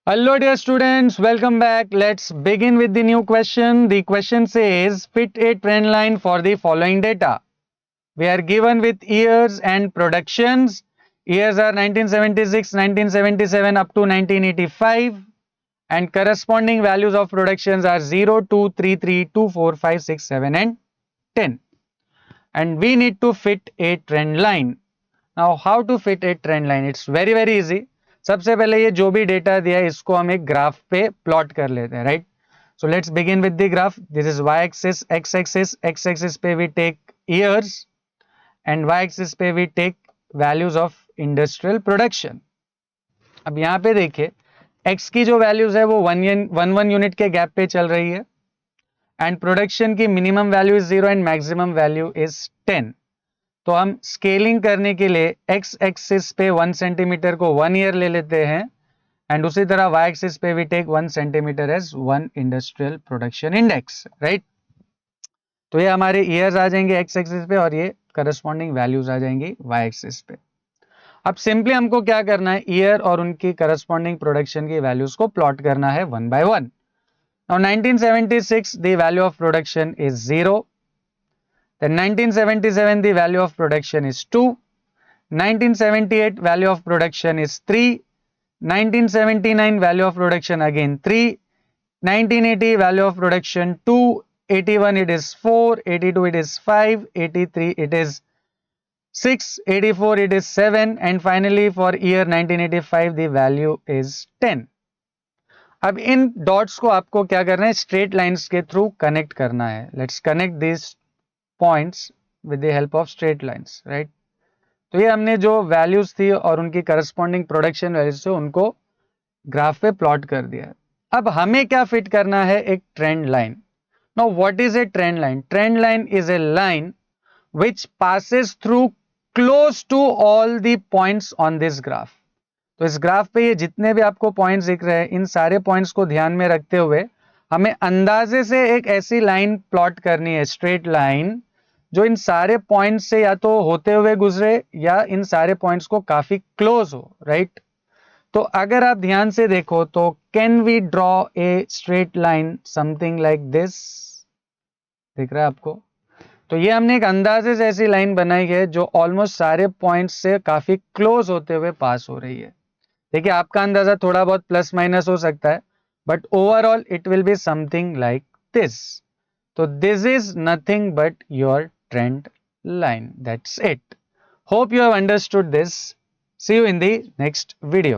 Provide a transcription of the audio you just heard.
Hello dear students, welcome back. Let's begin with the new question. The question says fit a trend line for the following data. We are given with years and productions. Years are 1976, 1977 up to 1985 and corresponding values of productions are 0, 2, 3, 3, 2, 4, 5, 6, 7 and 10. And we need to fit a trend line. Now how to fit a trend line? It's very easy. सबसे पहले ये जो भी data दिया है इसको हम एक ग्राफ पे प्लॉट कर लेते हैं, right? So let's begin with the graph. This is y axis, x axis पे we take years and y axis पे we take values of industrial production. अब यहाँ पे देखिए x की जो वैल्यूज है वो वन यूनिट के गैप पे चल रही है एंड प्रोडक्शन की minimum value is 0 and maximum value is 10. तो हम स्केलिंग करने के लिए x एक्सिस पे 1 सेंटीमीटर को 1 ईयर ले लेते हैं एंड उसी तरह y एक्सिस पे भी take 1 centimetre as 1 industrial production index, right? तो ये हमारे ईयर्स आ जाएंगे x एक्सिस पे और ये करस्पॉन्डिंग वैल्यूज आ जाएंगी y एक्सिस पे. अब सिंपली हमको क्या करना है, ईयर और उनकी करस्पॉन्डिंग प्रोडक्शन की वैल्यूज को प्लॉट करना है one by one. Now 1976 the value of production is 0. Then 1977 the value of production is 2. 1978 value of production is 3. 1979 value of production again 3. 1980 value of production 2. 81 it is 4. 82 it is 5. 83 it is 6. 84 it is 7 and finally for year 1985 the value is 10. अब इन dots को आपको क्या करना है, straight lines के through connect करना है. Let's connect this points with the help of straight lines, right? तो ये हमने जो वैल्यूज थी और उनकी करस्पॉन्डिंग प्रोडक्शन वैल्यूज थे उनको ग्राफ पे प्लॉट कर दिया. अब हमें क्या फिट करना है, एक trend line. Now what is a trend line? Trend line is a line which passes through close to all the points on this graph. तो इस ग्राफ पे ये जितने भी आपको पॉइंट्स दिख रहे हैं इन सारे पॉइंट्स को ध्यान में रखते हुए हमें अंदाजे से एक ऐसी लाइन प्लॉट करनी है, स्ट्रेट लाइन, जो इन सारे पॉइंट्स से या तो होते हुए गुजरे या इन सारे पॉइंट्स को काफी क्लोज हो, राइट? तो अगर आप ध्यान से देखो तो can we draw a straight line something like this, दिख रहा है आपको? तो ये हमने एक अंदाजे से ऐसी लाइन बनाई है जो ऑलमोस्ट सारे पॉइंट्स से काफी क्लोज होते हुए पास हो रही है. देखिए आपका अंदाजा थोड़ा बहुत प्लस माइनस हो सकता है but overall it will be something like this. So this is nothing but your trend line. That's it. Hope you have understood this. See you in the next video.